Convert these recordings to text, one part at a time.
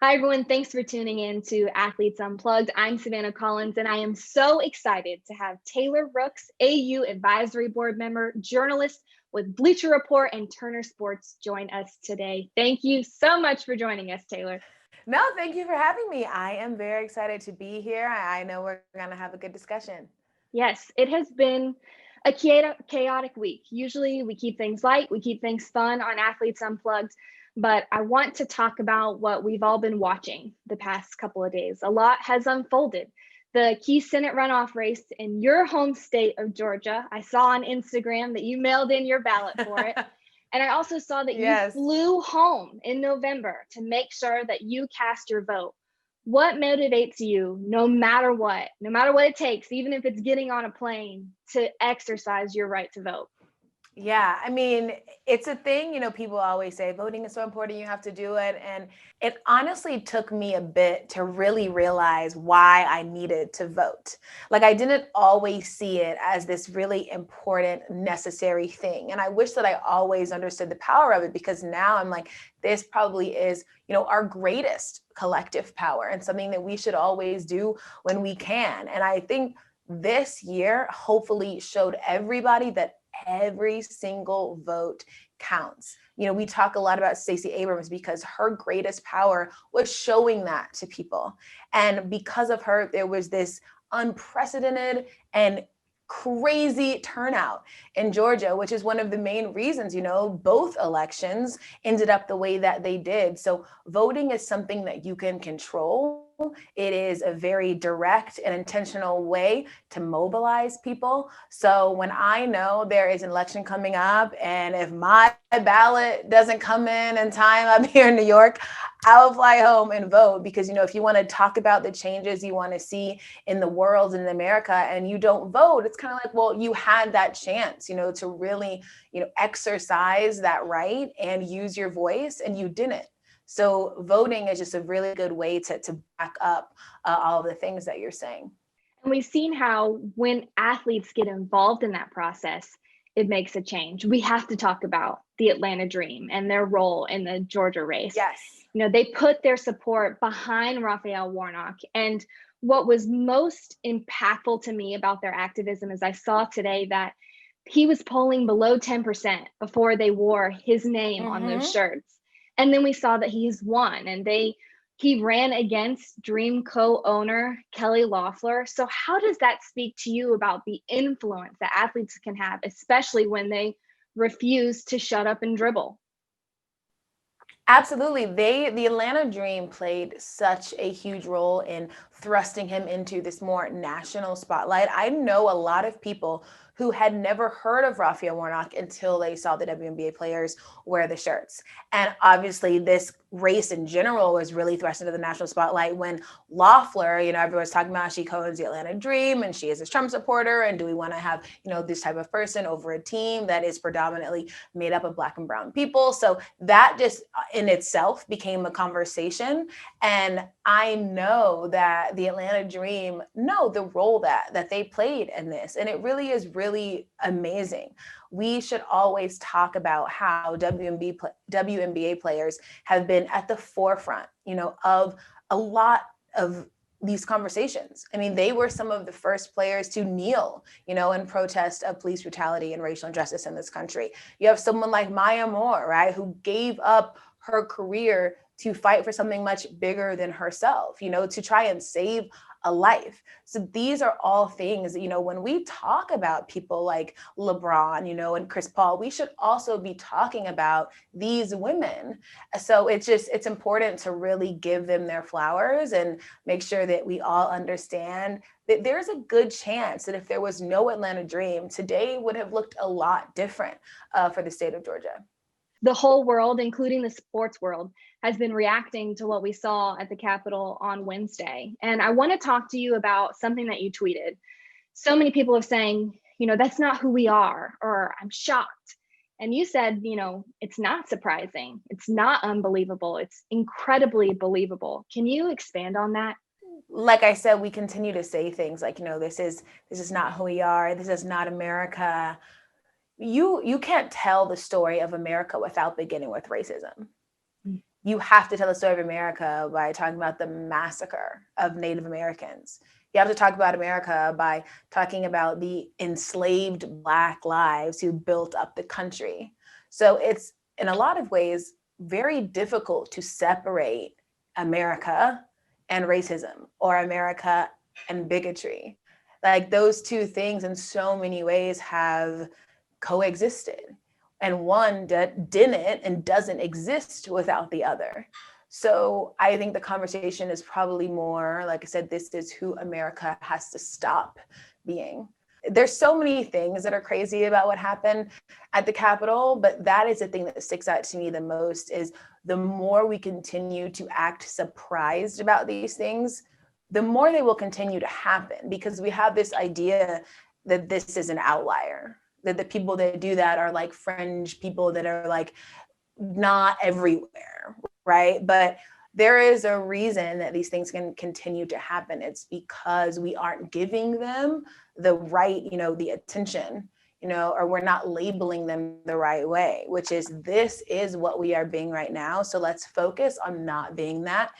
Hi, everyone. Thanks for tuning in to Athletes Unplugged. I'm Savannah Collins, and I am so excited to have Taylor Rooks, AU Advisory Board member, journalist with Bleacher Report and Turner Sports, join us today. Thank you so much for joining us, Taylor. No, thank you for having me. I am very excited to be here. I know we're going to have a good discussion. Yes, it has been a chaotic week. Usually we keep things light, we keep things fun on Athletes Unplugged, but I want to talk about what we've all been watching the past couple of days. A lot has unfolded. The key Senate runoff race in your home state of Georgia. I saw on Instagram that you mailed in your ballot for it. And I also saw that you Yes. flew home in November to make sure that you cast your vote. What motivates you no matter what it takes, even if it's getting on a plane, to exercise your right to vote? Yeah, I mean, it's a thing, people always say voting is so important, you have to do it. And it honestly took me a bit to really realize why I needed to vote. Like, I didn't always see it as this really important, necessary thing. And I wish that I always understood the power of it, because now I'm like, this probably is, our greatest collective power and something that we should always do when we can. And I think this year hopefully showed everybody that every single vote counts. We talk a lot about Stacey Abrams because her greatest power was showing that to people. And because of her, there was this unprecedented and crazy turnout in Georgia, which is one of the main reasons, both elections ended up the way that they did. So voting is something that you can control. It is a very direct and intentional way to mobilize people. So when I know there is an election coming up, and if my ballot doesn't come in time up here in New York, I'll fly home and vote. Because, if you want to talk about the changes you want to see in the world and in America and you don't vote, it's kind of like, well, you had that chance, to really, exercise that right and use your voice, and you didn't. So voting is just a really good way to back up all of the things that you're saying. And we've seen how when athletes get involved in that process, it makes a change. We have to talk about the Atlanta Dream and their role in the Georgia race. Yes. They put their support behind Raphael Warnock. And what was most impactful to me about their activism is I saw today that he was polling below 10% before they wore his name on those Mm-hmm. shirts. And then we saw that he's won, and he ran against Dream co-owner Kelly Loeffler. So how does that speak to you about the influence that athletes can have, especially when they refuse to shut up and dribble? Absolutely. The Atlanta Dream played such a huge role in thrusting him into this more national spotlight. I know a lot of people who had never heard of Raphael Warnock until they saw the WNBA players wear the shirts. And obviously this race in general was really thrust into the national spotlight when Loeffler, everyone's talking about she co-owns the Atlanta Dream and she is a Trump supporter. And do we want to have, this type of person over a team that is predominantly made up of Black and brown people? So that just in itself became a conversation. And I know that the Atlanta Dream know the role that they played in this. And it really is really amazing. We should always talk about how WNBA players have been at the forefront, of a lot of these conversations. I mean, they were some of the first players to kneel, in protest of police brutality and racial injustice in this country. You have someone like Maya Moore, right, who gave up her career to fight for something much bigger than herself, to try and save a life. So these are all things, when we talk about people like LeBron, and Chris Paul, we should also be talking about these women. So it's important to really give them their flowers and make sure that we all understand that there's a good chance that if there was no Atlanta Dream, today would have looked a lot different for the state of Georgia. The whole world, including the sports world, has been reacting to what we saw at the Capitol on Wednesday. And I want to talk to you about something that you tweeted. So many people are saying, that's not who we are, or I'm shocked. And you said, it's not surprising. It's not unbelievable. It's incredibly believable. Can you expand on that? Like I said, we continue to say things like, this is not who we are. This is not America. You can't tell the story of America without beginning with racism. you have to tell the story of America by talking about the massacre of Native Americans. You have to talk about America by talking about the enslaved Black lives who built up the country. So it's, in a lot of ways, very difficult to separate America and racism, or America and bigotry. Like, those two things in so many ways have coexisted, and one that didn't and doesn't exist without the other. So I think the conversation is probably more, like I said, this is who America has to stop being. There's so many things that are crazy about what happened at the Capitol, but that is the thing that sticks out to me the most, is the more we continue to act surprised about these things, the more they will continue to happen, because we have this idea that this is an outlier, that the people that do that are like fringe people that are like not everywhere, right? But there is a reason that these things can continue to happen. It's because we aren't giving them the right, the attention, or we're not labeling them the right way, which is, this is what we are being right now. So let's focus on not being that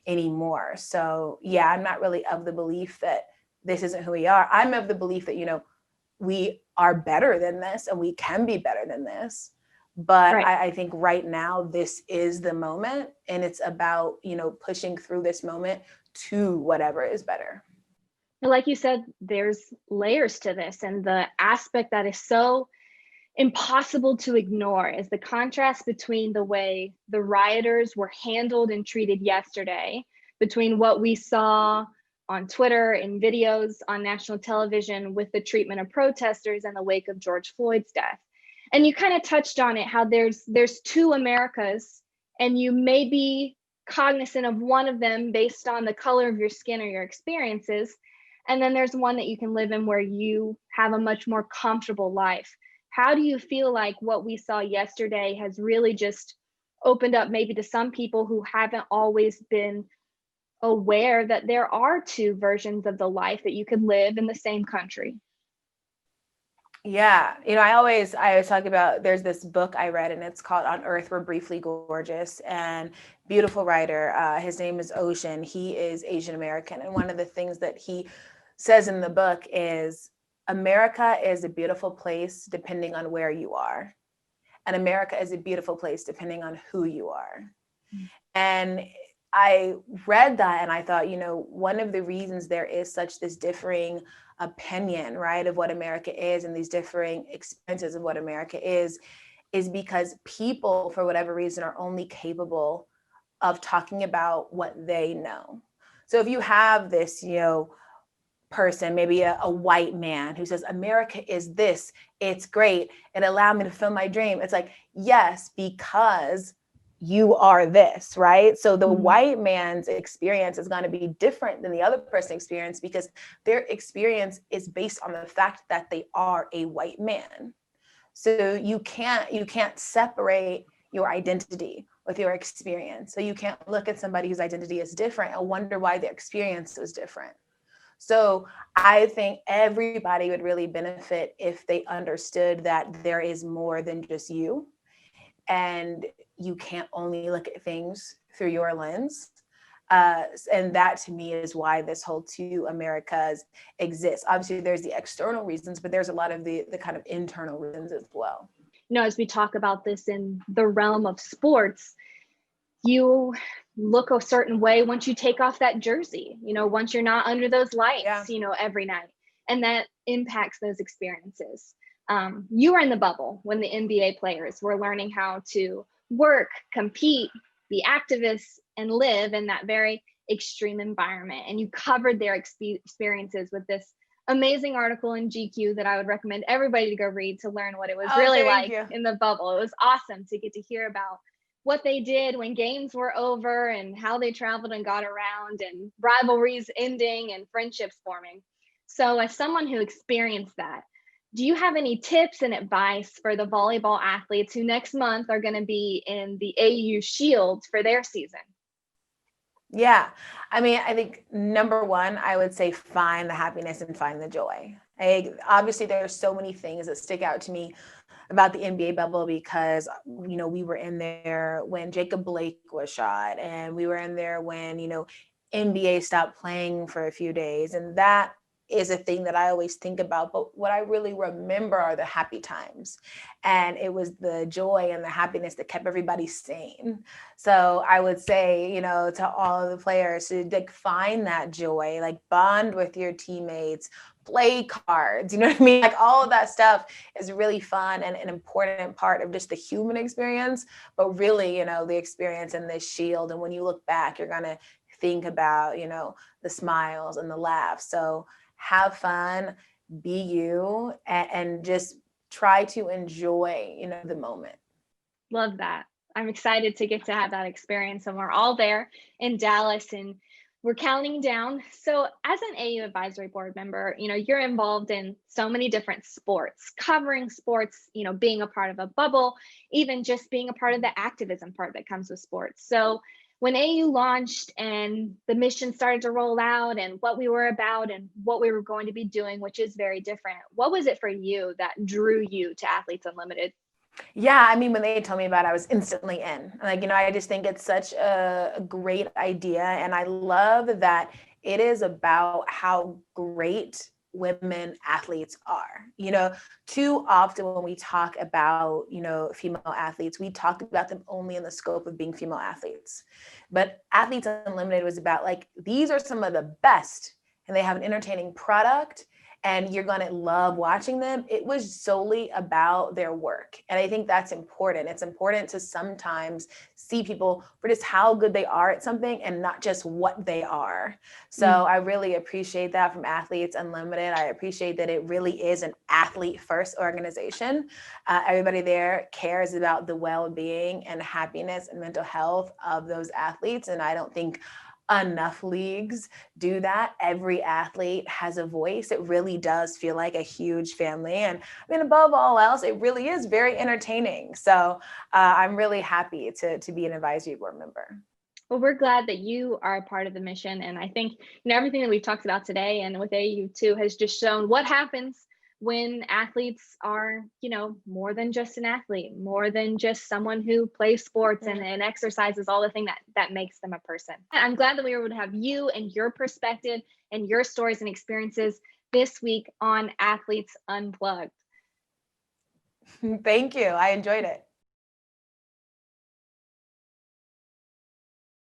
anymore. So yeah, I'm not really of the belief that this isn't who we are. I'm of the belief that, we are better than this and we can be better than this. But Right. I think right now, this is the moment, and it's about, pushing through this moment to whatever is better. Like you said, there's layers to this, and the aspect that is so impossible to ignore is the contrast between the way the rioters were handled and treated yesterday, between what we saw on Twitter and videos on national television with the treatment of protesters in the wake of George Floyd's death. And you kind of touched on it, how there's two Americas, and you may be cognizant of one of them based on the color of your skin or your experiences, and then there's one that you can live in where you have a much more comfortable life. How do you feel like what we saw yesterday has really just opened up maybe to some people who haven't always been aware that there are two versions of the life that you could live in the same country? Yeah. I always talk about, there's this book I read, and it's called On Earth We're Briefly Gorgeous, and beautiful writer. His name is Ocean. He is Asian American. And one of the things that he says in the book is, America is a beautiful place depending on where you are. And America is a beautiful place depending on who you are. And I read that and I thought, one of the reasons there is such this differing opinion, right, of what America is, and these differing experiences of what America is because people, for whatever reason, are only capable of talking about what they know. So if you have this, person, maybe a white man, who says, America is this, it's great, it allowed me to fulfill my dream. It's like, yes, because you are this, right? So the white man's experience is going to be different than the other person's experience, because their experience is based on the fact that they are a white man. So you can't separate your identity with your experience. So you can't look at somebody whose identity is different and wonder why their experience is different. So I think everybody would really benefit if they understood that there is more than just you, and you can't only look at things through your lens. And that, to me, is why this whole two Americas exists. Obviously, there's the external reasons, but there's a lot of the kind of internal reasons as well. As we talk about this in the realm of sports, you look a certain way once you take off that jersey, once you're not under those lights, every night. And that impacts those experiences. You were in the bubble when the NBA players were learning how to work, compete, be activists, and live in that very extreme environment. And you covered their experiences with this amazing article in GQ that I would recommend everybody to go read, to learn what it was really like in the bubble. It was awesome to get to hear about what they did when games were over, and how they traveled and got around, and rivalries ending and friendships forming. So as someone who experienced that, do you have any tips and advice for the volleyball athletes who next month are going to be in the AU Shield for their season? Yeah. I mean, I think number one, I would say find the happiness and find the joy. Obviously, there are so many things that stick out to me about the NBA bubble because, we were in there when Jacob Blake was shot, and we were in there when, NBA stopped playing for a few days. And that is a thing that I always think about. But what I really remember are the happy times. And it was the joy and the happiness that kept everybody sane. So I would say, to all of the players to like find that joy, like bond with your teammates, play cards, you know what I mean? Like all of that stuff is really fun and an important part of just the human experience, but really, the experience in this shield. And when you look back, you're going to think about, the smiles and the laughs. So have fun, be you, and just try to enjoy, the moment. Love that. I'm excited to get to have that experience. And we're all there in Dallas and we're counting down. So, as an AU advisory board member, you're involved in so many different sports, covering sports, being a part of a bubble, even just being a part of the activism part that comes with sports. So, when AU launched and the mission started to roll out and what we were about and what we were going to be doing, which is very different, what was it for you that drew you to Athletes Unlimited? Yeah, I mean, when they told me about it, I was instantly in. Like, I just think it's such a great idea. And I love that it is about how great women athletes are. Too often when we talk about, female athletes, we talk about them only in the scope of being female athletes. But Athletes Unlimited was about like, these are some of the best, and they have an entertaining product and you're going to love watching them. It was solely about their work. And I think that's important. It's important to sometimes see people for just how good they are at something and not just what they are. So I really appreciate that from Athletes Unlimited. I appreciate that it really is an athlete first organization. Everybody there cares about the well-being and happiness and mental health of those athletes. And I don't think enough leagues do that. Every athlete has a voice. It really does feel like a huge family. And I mean, above all else, it really is very entertaining. So I'm really happy to be an advisory board member. Well, we're glad that you are a part of the mission. And I think, everything that we've talked about today and with AU too has just shown what happens when athletes are, more than just an athlete, more than just someone who plays sports and exercises, all the thing that makes them a person. I'm glad that we were able to have you and your perspective and your stories and experiences this week on Athletes Unplugged. Thank you. I enjoyed it.